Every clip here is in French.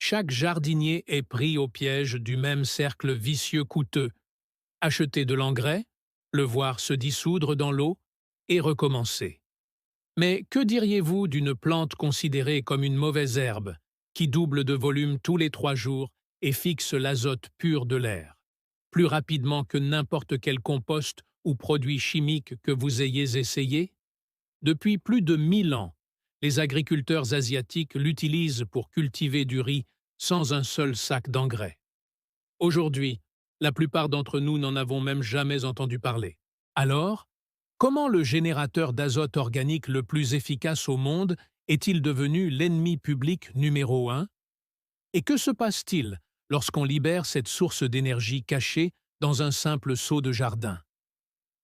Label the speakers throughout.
Speaker 1: chaque jardinier est pris au piège du même cercle vicieux coûteux. Acheter de l'engrais, le voir se dissoudre dans l'eau et recommencer. Mais que diriez-vous d'une plante considérée comme une mauvaise herbe, qui double de volume tous les 3 jours et fixe l'azote pur de l'air, plus rapidement que n'importe quel compost ou produit chimique que vous ayez essayé? Depuis plus de 1000 ans, les agriculteurs asiatiques l'utilisent pour cultiver du riz sans un seul sac d'engrais. Aujourd'hui, la plupart d'entre nous n'en avons même jamais entendu parler. Alors, comment le générateur d'azote organique le plus efficace au monde est-il devenu l'ennemi public numéro 1? Et que se passe-t-il lorsqu'on libère cette source d'énergie cachée dans un simple seau de jardin?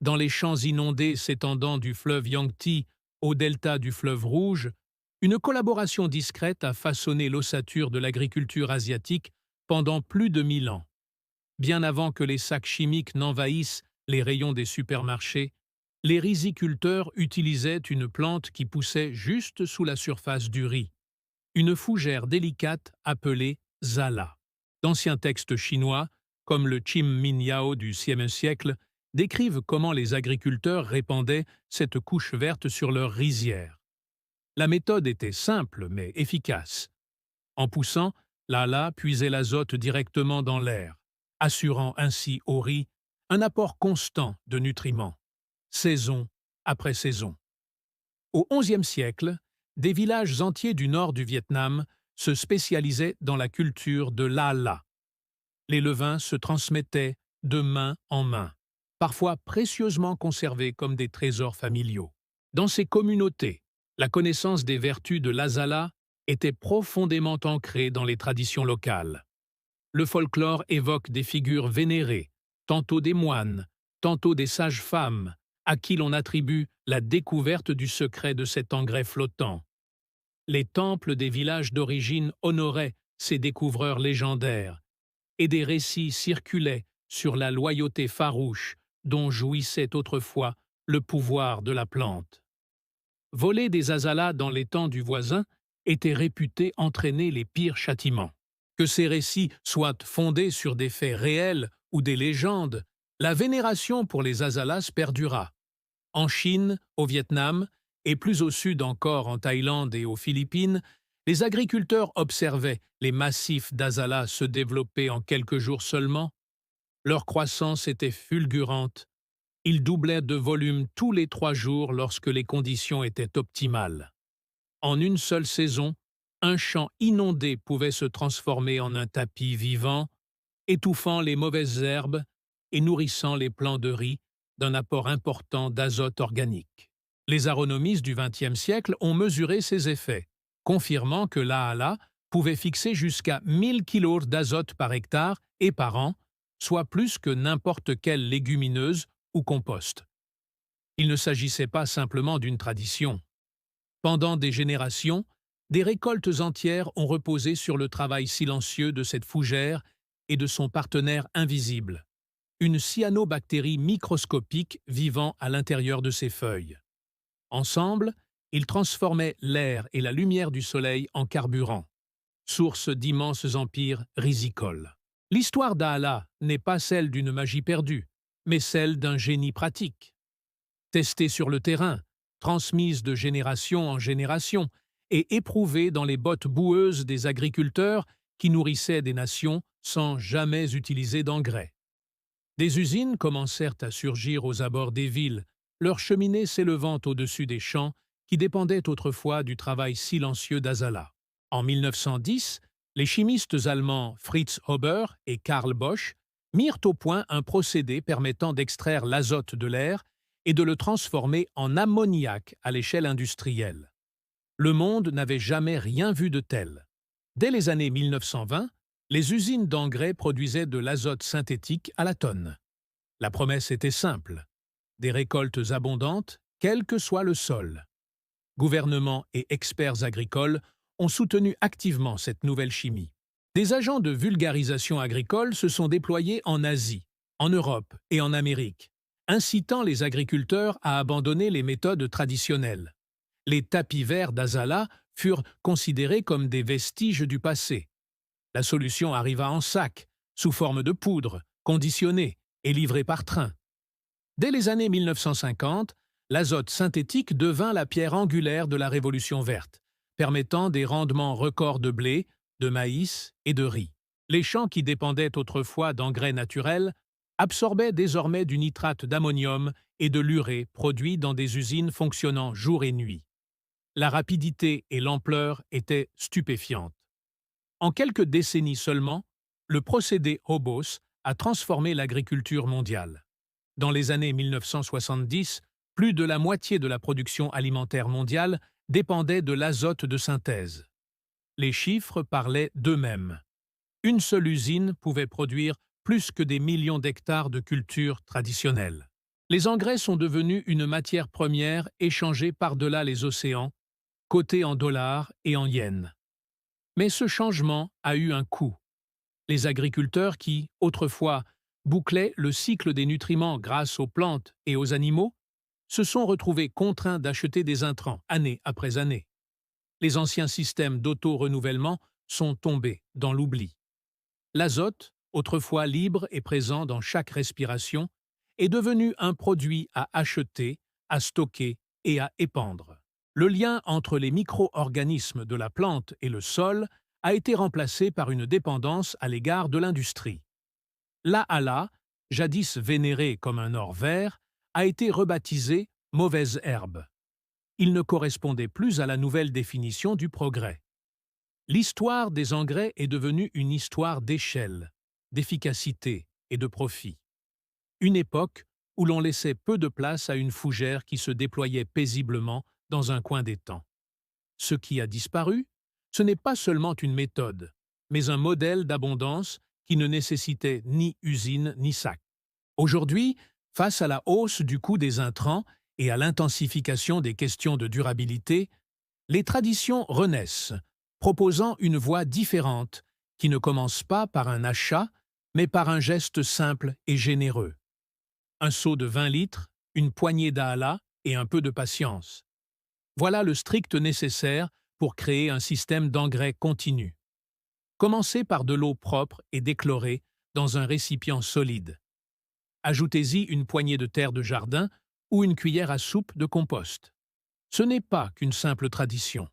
Speaker 1: Dans les champs inondés s'étendant du fleuve Yangtze au delta du fleuve Rouge, une collaboration discrète a façonné l'ossature de l'agriculture asiatique pendant plus de 1000 ans. Bien avant que les sacs chimiques n'envahissent les rayons des supermarchés, les riziculteurs utilisaient une plante qui poussait juste sous la surface du riz, une fougère délicate appelée zala. D'anciens textes chinois, comme le Qim Min Yao du Sixième siècle, décrivent comment les agriculteurs répandaient cette couche verte sur leurs rizières. La méthode était simple mais efficace. En poussant, l'ala puisait l'azote directement dans l'air, assurant ainsi au riz un apport constant de nutriments, saison après saison. Au XIe siècle, des villages entiers du nord du Vietnam se spécialisaient dans la culture de l'ala. Les levains se transmettaient de main en main, parfois précieusement conservés comme des trésors familiaux. Dans ces communautés, la connaissance des vertus de l'azala était profondément ancrée dans les traditions locales. Le folklore évoque des figures vénérées, tantôt des moines, tantôt des sages-femmes, à qui l'on attribue la découverte du secret de cet engrais flottant. Les temples des villages d'origine honoraient ces découvreurs légendaires, et des récits circulaient sur la loyauté farouche dont jouissait autrefois le pouvoir de la plante. Voler des azalas dans l'étang du voisin était réputé entraîner les pires châtiments. Que ces récits soient fondés sur des faits réels ou des légendes, la vénération pour les azalas perdura. En Chine, au Vietnam, et plus au sud encore en Thaïlande et aux Philippines, les agriculteurs observaient les massifs d'azalas se développer en quelques jours seulement. Leur croissance était fulgurante. Ils doublaient de volume tous les 3 jours lorsque les conditions étaient optimales. En une seule saison, un champ inondé pouvait se transformer en un tapis vivant, étouffant les mauvaises herbes et nourrissant les plants de riz d'un apport important d'azote organique. Les agronomistes du XXe siècle ont mesuré ces effets, confirmant que l'AALA pouvait fixer jusqu'à 1000 kg d'azote par hectare et par an, soit plus que n'importe quelle légumineuse ou compost. Il ne s'agissait pas simplement d'une tradition. Pendant des générations, des récoltes entières ont reposé sur le travail silencieux de cette fougère et de son partenaire invisible, une cyanobactérie microscopique vivant à l'intérieur de ses feuilles. Ensemble, ils transformaient l'air et la lumière du soleil en carburant, source d'immenses empires rizicoles. L'histoire d'Aala n'est pas celle d'une magie perdue, mais celle d'un génie pratique. Testée sur le terrain, transmise de génération en génération et éprouvée dans les bottes boueuses des agriculteurs qui nourrissaient des nations sans jamais utiliser d'engrais. Des usines commencèrent à surgir aux abords des villes, leurs cheminées s'élevant au-dessus des champs qui dépendaient autrefois du travail silencieux d'Azala. En 1910, les chimistes allemands Fritz Haber et Karl Bosch mirent au point un procédé permettant d'extraire l'azote de l'air et de le transformer en ammoniac à l'échelle industrielle. Le monde n'avait jamais rien vu de tel. Dès les années 1920, les usines d'engrais produisaient de l'azote synthétique à la tonne. La promesse était simple: des récoltes abondantes, quel que soit le sol. Gouvernements et experts agricoles ont soutenu activement cette nouvelle chimie. Des agents de vulgarisation agricole se sont déployés en Asie, en Europe et en Amérique, incitant les agriculteurs à abandonner les méthodes traditionnelles. Les tapis verts d'Azala furent considérés comme des vestiges du passé. La solution arriva en sac, sous forme de poudre, conditionnée et livrée par train. Dès les années 1950, l'azote synthétique devint la pierre angulaire de la révolution verte, permettant des rendements records de blé, de maïs et de riz. Les champs qui dépendaient autrefois d'engrais naturels absorbaient désormais du nitrate d'ammonium et de l'urée produits dans des usines fonctionnant jour et nuit. La rapidité et l'ampleur étaient stupéfiantes. En quelques décennies seulement, le procédé Hobos a transformé l'agriculture mondiale. Dans les années 1970, plus de la moitié de la production alimentaire mondiale dépendait de l'azote de synthèse. Les chiffres parlaient d'eux-mêmes. Une seule usine pouvait produire plus que des millions d'hectares de cultures traditionnelles. Les engrais sont devenus une matière première échangée par-delà les océans, cotée en dollars et en yens. Mais ce changement a eu un coût. Les agriculteurs qui, autrefois, bouclaient le cycle des nutriments grâce aux plantes et aux animaux, se sont retrouvés contraints d'acheter des intrants année après année. Les anciens systèmes d'auto-renouvellement sont tombés dans l'oubli. L'azote, autrefois libre et présent dans chaque respiration, est devenu un produit à acheter, à stocker et à épandre. Le lien entre les micro-organismes de la plante et le sol a été remplacé par une dépendance à l'égard de l'industrie. L'AALA, jadis vénéré comme un or vert, a été rebaptisé mauvaise herbe. Il ne correspondait plus à la nouvelle définition du progrès. L'histoire des engrais est devenue une histoire d'échelle, d'efficacité et de profit. Une époque où l'on laissait peu de place à une fougère qui se déployait paisiblement dans un coin des temps. Ce qui a disparu, ce n'est pas seulement une méthode, mais un modèle d'abondance qui ne nécessitait ni usine ni sac. Aujourd'hui, face à la hausse du coût des intrants et à l'intensification des questions de durabilité, les traditions renaissent, proposant une voie différente qui ne commence pas par un achat, mais par un geste simple et généreux. Un seau de 20 litres, une poignée d'AALA et un peu de patience. Voilà le strict nécessaire pour créer un système d'engrais continu. Commencez par de l'eau propre et déchlorée dans un récipient solide. Ajoutez-y une poignée de terre de jardin ou une cuillère à soupe de compost. Ce n'est pas qu'une simple tradition.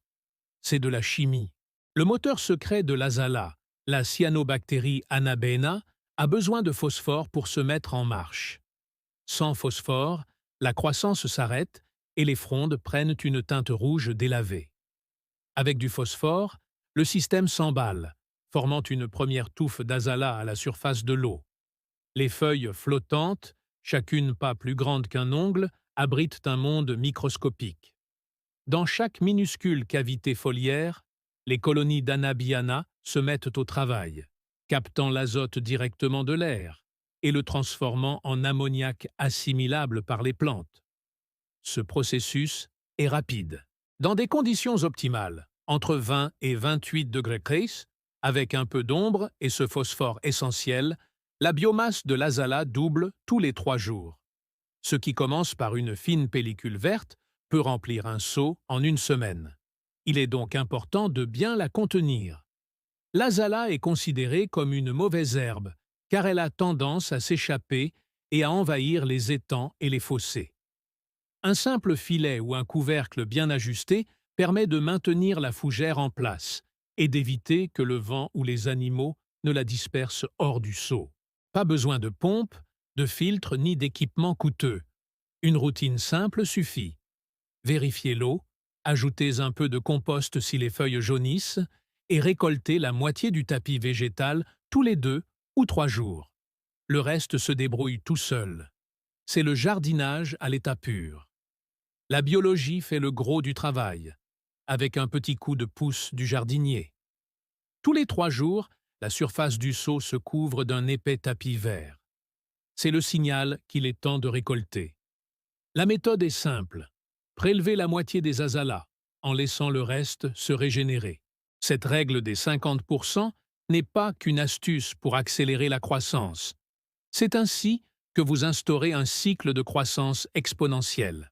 Speaker 1: C'est de la chimie. Le moteur secret de l'azala, la cyanobactérie Anabaena, a besoin de phosphore pour se mettre en marche. Sans phosphore, la croissance s'arrête et les frondes prennent une teinte rouge délavée. Avec du phosphore, le système s'emballe, formant une première touffe d'azala à la surface de l'eau. Les feuilles flottantes, chacune pas plus grande qu'un ongle, abritent un monde microscopique. Dans chaque minuscule cavité foliaire, les colonies d'Anabiana se mettent au travail, captant l'azote directement de l'air et le transformant en ammoniac assimilable par les plantes. Ce processus est rapide. Dans des conditions optimales, entre 20 et 28 degrés Celsius, avec un peu d'ombre et ce phosphore essentiel, la biomasse de l'azala double tous les 3 jours. Ce qui commence par une fine pellicule verte peut remplir un seau en une semaine. Il est donc important de bien la contenir. L'azala est considérée comme une mauvaise herbe, car elle a tendance à s'échapper et à envahir les étangs et les fossés. Un simple filet ou un couvercle bien ajusté permet de maintenir la fougère en place et d'éviter que le vent ou les animaux ne la dispersent hors du seau. Pas besoin de pompe, de filtre ni d'équipement coûteux. Une routine simple suffit. Vérifiez l'eau, ajoutez un peu de compost si les feuilles jaunissent et récoltez la moitié du tapis végétal tous les 2 ou 3 jours. Le reste se débrouille tout seul. C'est le jardinage à l'état pur. La biologie fait le gros du travail, avec un petit coup de pouce du jardinier. Tous les 3 jours, la surface du seau se couvre d'un épais tapis vert. C'est le signal qu'il est temps de récolter. La méthode est simple. Prélevez la moitié des azalas, en laissant le reste se régénérer. Cette règle des 50% n'est pas qu'une astuce pour accélérer la croissance. C'est ainsi que vous instaurez un cycle de croissance exponentielle.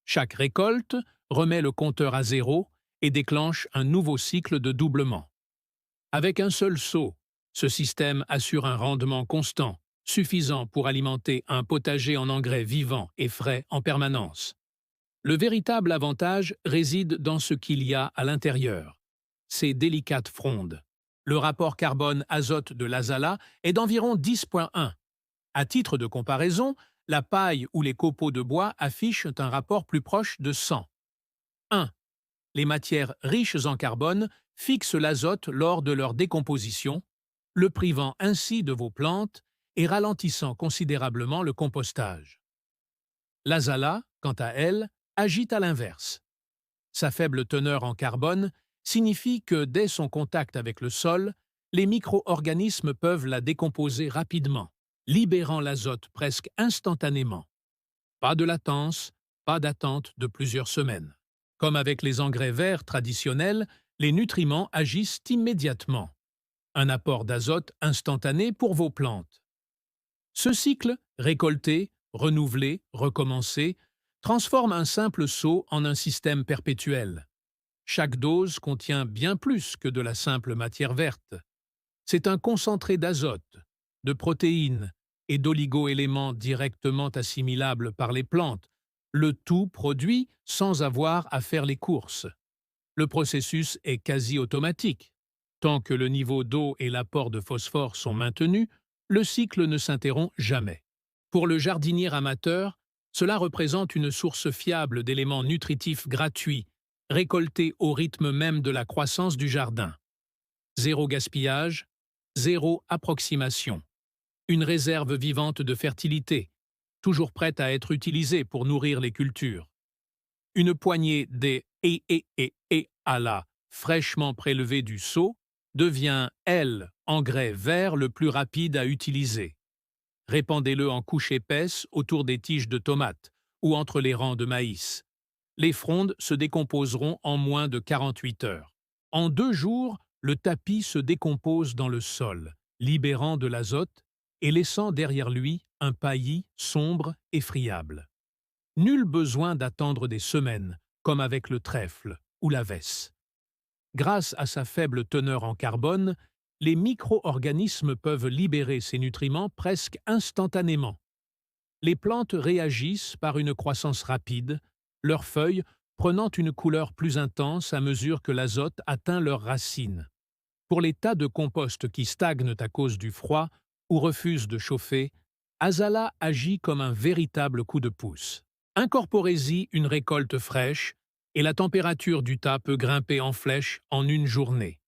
Speaker 1: Chaque récolte remet le compteur à zéro et déclenche un nouveau cycle de doublement. Avec un seul seau, ce système assure un rendement constant, suffisant pour alimenter un potager en engrais vivants et frais en permanence. Le véritable avantage réside dans ce qu'il y a à l'intérieur. Ces délicates frondes. Le rapport carbone-azote de l'Azala est d'environ 10,1. À titre de comparaison, la paille ou les copeaux de bois affichent un rapport plus proche de 100. 1. Les matières riches en carbone fixent l'azote lors de leur décomposition, le privant ainsi de vos plantes et ralentissant considérablement le compostage. L'Azala, quant à elle, agit à l'inverse. Sa faible teneur en carbone signifie que dès son contact avec le sol, les micro-organismes peuvent la décomposer rapidement, libérant l'azote presque instantanément. Pas de latence, pas d'attente de plusieurs semaines. Comme avec les engrais verts traditionnels, les nutriments agissent immédiatement. Un apport d'azote instantané pour vos plantes. Ce cycle, récolter, renouveler, recommencer, transforme un simple seau en un système perpétuel. Chaque dose contient bien plus que de la simple matière verte. C'est un concentré d'azote, de protéines et d'oligo-éléments directement assimilables par les plantes, le tout produit sans avoir à faire les courses. Le processus est quasi automatique. Tant que le niveau d'eau et l'apport de phosphore sont maintenus, le cycle ne s'interrompt jamais. Pour le jardinier amateur, cela représente une source fiable d'éléments nutritifs gratuits, récoltés au rythme même de la croissance du jardin. Zéro gaspillage, zéro approximation. Une réserve vivante de fertilité, toujours prête à être utilisée pour nourrir les cultures. Une poignée des à la fraîchement prélevée du seau devient, elle, engrais vert le plus rapide à utiliser. Répandez-le en couches épaisses autour des tiges de tomates ou entre les rangs de maïs. Les frondes se décomposeront en moins de 48 heures. En 2 jours, le tapis se décompose dans le sol, libérant de l'azote et laissant derrière lui un paillis sombre et friable. Nul besoin d'attendre des semaines, comme avec le trèfle ou la vesse. Grâce à sa faible teneur en carbone, les micro-organismes peuvent libérer ces nutriments presque instantanément. Les plantes réagissent par une croissance rapide, leurs feuilles prenant une couleur plus intense à mesure que l'azote atteint leurs racines. Pour les tas de compost qui stagnent à cause du froid ou refusent de chauffer, Azala agit comme un véritable coup de pouce. Incorporez-y une récolte fraîche et la température du tas peut grimper en flèche en une journée.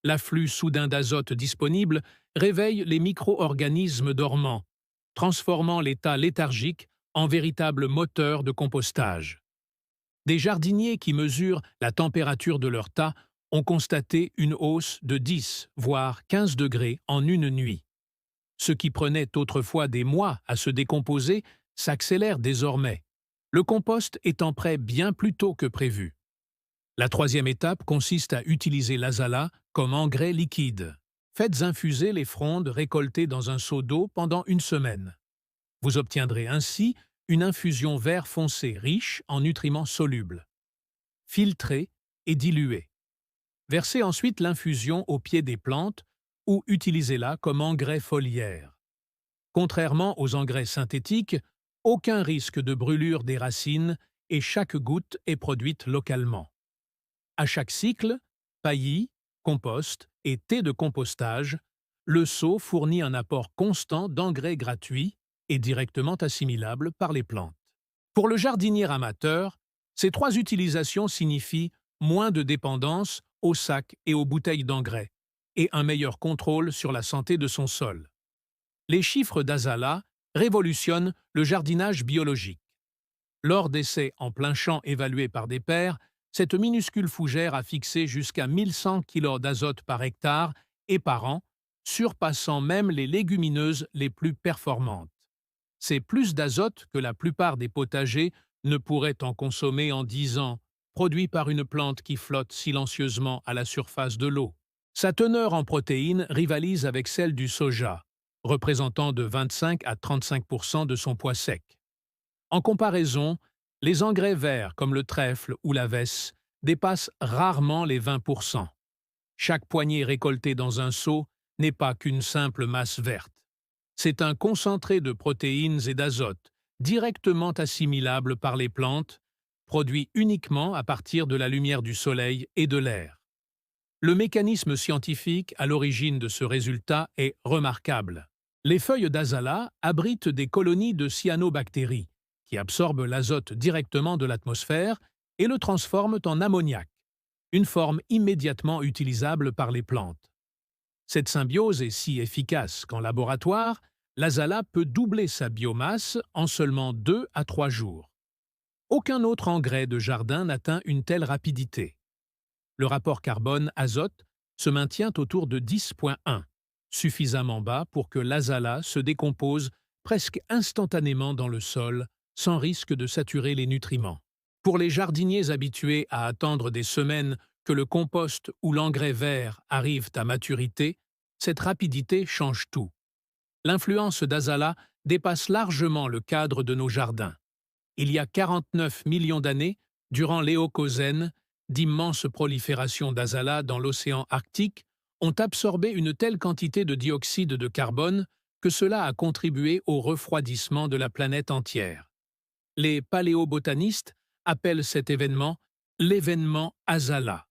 Speaker 1: L'afflux soudain d'azote disponible réveille les micro-organismes dormants, transformant les tas léthargiques en véritables moteurs de compostage. Des jardiniers qui mesurent la température de leur tas ont constaté une hausse de 10, voire 15 degrés en une nuit. Ce qui prenait autrefois des mois à se décomposer s'accélère désormais, le compost étant prêt bien plus tôt que prévu. La 3e étape consiste à utiliser l'Azala comme engrais liquide. Faites infuser les frondes récoltées dans un seau d'eau pendant 1 semaine. Vous obtiendrez ainsi une infusion vert foncé riche en nutriments solubles. Filtrez et diluez. Versez ensuite l'infusion au pied des plantes ou utilisez-la comme engrais foliaire. Contrairement aux engrais synthétiques, aucun risque de brûlure des racines et chaque goutte est produite localement. À chaque cycle, paillis, compost et thé de compostage, le seau fournit un apport constant d'engrais gratuits et directement assimilables par les plantes. Pour le jardinier amateur, ces 3 utilisations signifient moins de dépendance aux sacs et aux bouteilles d'engrais et un meilleur contrôle sur la santé de son sol. Les chiffres d'Azala révolutionnent le jardinage biologique. Lors d'essais en plein champ évalués par des pairs, cette minuscule fougère a fixé jusqu'à 1100 kg d'azote par hectare et par an, surpassant même les légumineuses les plus performantes. C'est plus d'azote que la plupart des potagers ne pourraient en consommer en 10 ans, produit par une plante qui flotte silencieusement à la surface de l'eau. Sa teneur en protéines rivalise avec celle du soja, représentant de 25 à 35% de son poids sec. En comparaison, les engrais verts comme le trèfle ou la vesse dépassent rarement les 20%. Chaque poignée récoltée dans un seau n'est pas qu'une simple masse verte. C'est un concentré de protéines et d'azote, directement assimilable par les plantes, produit uniquement à partir de la lumière du soleil et de l'air. Le mécanisme scientifique à l'origine de ce résultat est remarquable. Les feuilles d'azala abritent des colonies de cyanobactéries, qui absorbent l'azote directement de l'atmosphère et le transforment en ammoniac, une forme immédiatement utilisable par les plantes. Cette symbiose est si efficace qu'en laboratoire, l'azala peut doubler sa biomasse en seulement 2 à 3 jours. Aucun autre engrais de jardin n'atteint une telle rapidité. Le rapport carbone-azote se maintient autour de 10,1, suffisamment bas pour que l'azala se décompose presque instantanément dans le sol, sans risque de saturer les nutriments. Pour les jardiniers habitués à attendre des semaines que le compost ou l'engrais vert arrivent à maturité, cette rapidité change tout. L'influence d'azala dépasse largement le cadre de nos jardins. Il y a 49 millions d'années, durant l'Éococène, d'immenses proliférations d'azala dans l'océan Arctique ont absorbé une telle quantité de dioxyde de carbone que cela a contribué au refroidissement de la planète entière. Les paléobotanistes appellent cet événement l'événement azala,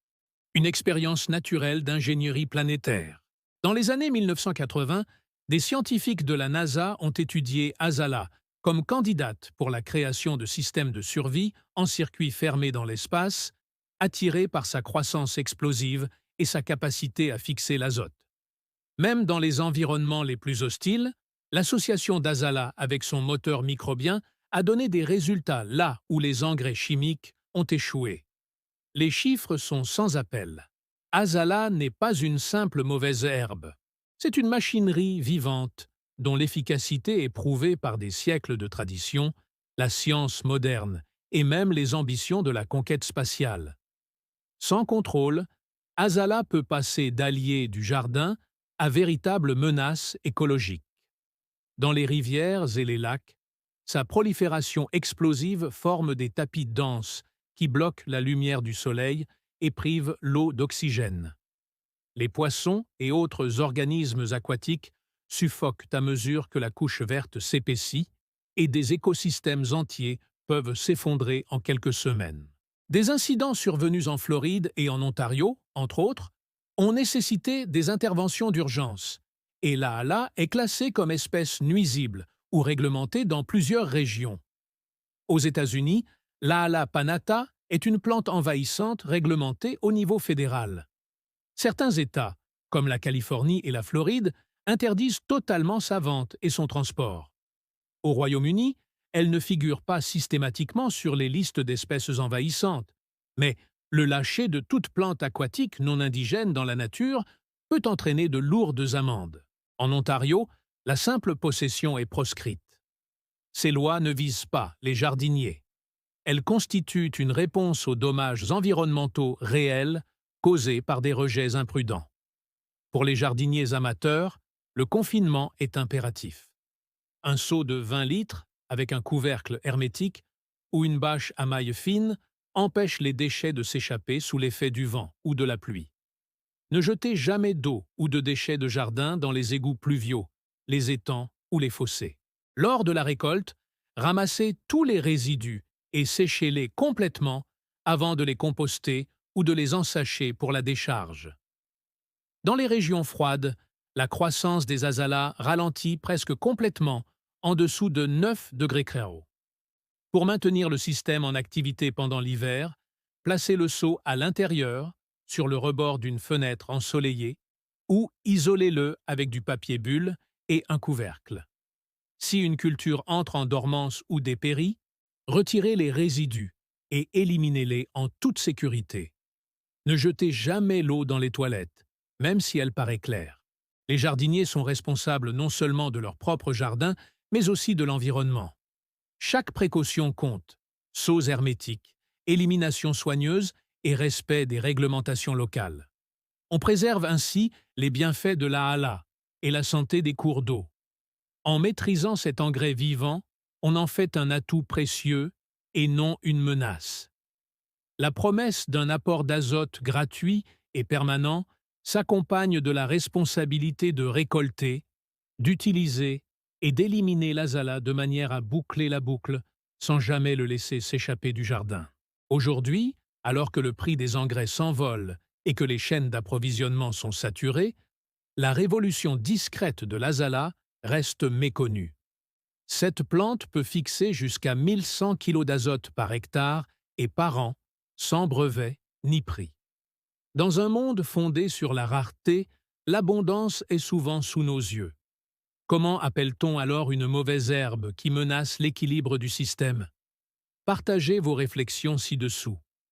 Speaker 1: une expérience naturelle d'ingénierie planétaire. Dans les années 1980, des scientifiques de la NASA ont étudié azala comme candidate pour la création de systèmes de survie en circuit fermé dans l'espace, attirés par sa croissance explosive et sa capacité à fixer l'azote. Même dans les environnements les plus hostiles, l'association d'azala avec son moteur microbien a donné des résultats là où les engrais chimiques ont échoué. Les chiffres sont sans appel. Azala n'est pas une simple mauvaise herbe. C'est une machinerie vivante dont l'efficacité est prouvée par des siècles de tradition, la science moderne et même les ambitions de la conquête spatiale. Sans contrôle, azala peut passer d'allié du jardin à véritable menace écologique. Dans les rivières et les lacs, sa prolifération explosive forme des tapis denses qui bloquent la lumière du soleil et privent l'eau d'oxygène. Les poissons et autres organismes aquatiques suffoquent à mesure que la couche verte s'épaissit et des écosystèmes entiers peuvent s'effondrer en quelques semaines. Des incidents survenus en Floride et en Ontario, entre autres, ont nécessité des interventions d'urgence, et l'AALA est classée comme espèce nuisible ou réglementée dans plusieurs régions. Aux États-Unis, l'AALA panata est une plante envahissante réglementée au niveau fédéral. Certains États, comme la Californie et la Floride, interdisent totalement sa vente et son transport. Au Royaume-Uni, elle ne figure pas systématiquement sur les listes d'espèces envahissantes, mais le lâcher de toute plante aquatique non indigène dans la nature peut entraîner de lourdes amendes. En Ontario, la simple possession est proscrite. Ces lois ne visent pas les jardiniers. Elles constituent une réponse aux dommages environnementaux réels causés par des rejets imprudents. Pour les jardiniers amateurs, le confinement est impératif. Un seau de 20 litres, avec un couvercle hermétique, ou une bâche à mailles fines, empêche les déchets de s'échapper sous l'effet du vent ou de la pluie. Ne jetez jamais d'eau ou de déchets de jardin dans les égouts pluviaux, les étangs ou les fossés. Lors de la récolte, ramassez tous les résidus et séchez-les complètement avant de les composter ou de les ensacher pour la décharge. Dans les régions froides, la croissance des azalas ralentit presque complètement en dessous de 9 degrés Celsius. Pour maintenir le système en activité pendant l'hiver, placez le seau à l'intérieur, sur le rebord d'une fenêtre ensoleillée, ou isolez-le avec du papier bulle et un couvercle. Si une culture entre en dormance ou dépérit, retirez les résidus et éliminez-les en toute sécurité. Ne jetez jamais l'eau dans les toilettes, même si elle paraît claire. Les jardiniers sont responsables non seulement de leur propre jardin, mais aussi de l'environnement. Chaque précaution compte: seaux hermétiques, élimination soigneuse et respect des réglementations locales. On préserve ainsi les bienfaits de l'AALA et la santé des cours d'eau. En maîtrisant cet engrais vivant, on en fait un atout précieux et non une menace. La promesse d'un apport d'azote gratuit et permanent s'accompagne de la responsabilité de récolter, d'utiliser et d'éliminer l'azala de manière à boucler la boucle sans jamais le laisser s'échapper du jardin. Aujourd'hui, alors que le prix des engrais s'envole et que les chaînes d'approvisionnement sont saturées, la révolution discrète de l'azala reste méconnue. Cette plante peut fixer jusqu'à 1100 kg d'azote par hectare et par an, sans brevet ni prix. Dans un monde fondé sur la rareté, l'abondance est souvent sous nos yeux. Comment appelle-t-on alors une mauvaise herbe qui menace l'équilibre du système? Partagez vos réflexions ci-dessous.